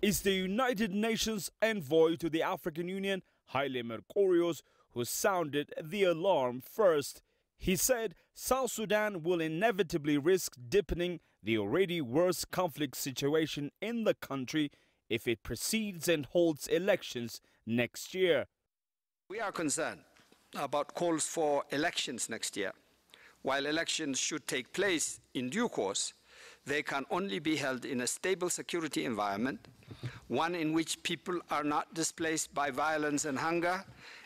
is the United Nations envoy to the African Union, Haile Mercurius, who sounded the alarm first. He said South Sudan will inevitably risk deepening the already worst conflict situation in the country if it proceeds and holds elections next year. We are concerned about calls for elections next year. While elections should take place in due course, they can only be held in a stable security environment, one in which people are not displaced by violence and hunger,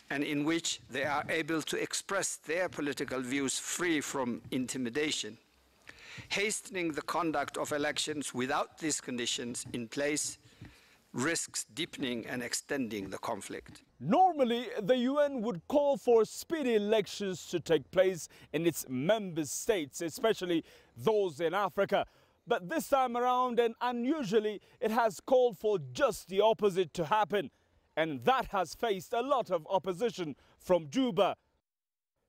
and in which they are able to express their political views free from intimidation. Hastening the conduct of elections without these conditions in place risks deepening and extending the conflict. Normally, the UN would call for speedy elections to take place in its member states, especially those in Africa. But this time around, and unusually, it has called for just the opposite to happen. And that has faced a lot of opposition from Juba.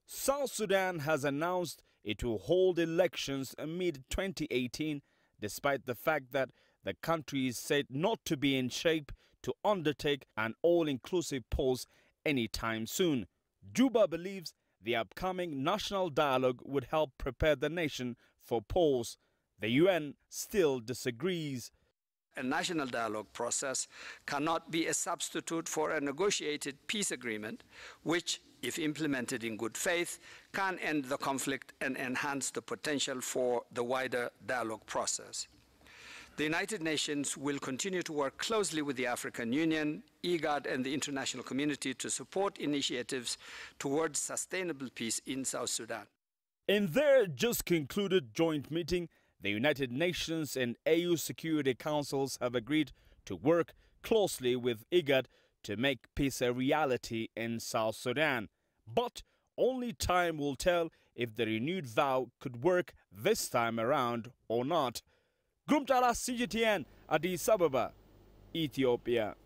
South Sudan has announced it will hold elections mid-2018, despite the fact that the country is said not to be in shape to undertake an all-inclusive polls anytime soon. Juba believes the upcoming national dialogue would help prepare the nation for polls. The UN still disagrees. A national dialogue process cannot be a substitute for a negotiated peace agreement, which, if implemented in good faith, can end the conflict and enhance the potential for the wider dialogue process. The United Nations will continue to work closely with the African Union, IGAD, and the international community to support initiatives towards sustainable peace in South Sudan. In their just concluded joint meeting, the United Nations and AU Security Councils have agreed to work closely with IGAD to make peace a reality in South Sudan. But only time will tell if the renewed vow could work this time around or not. Grumtala CGTN, Addis Ababa, Ethiopia.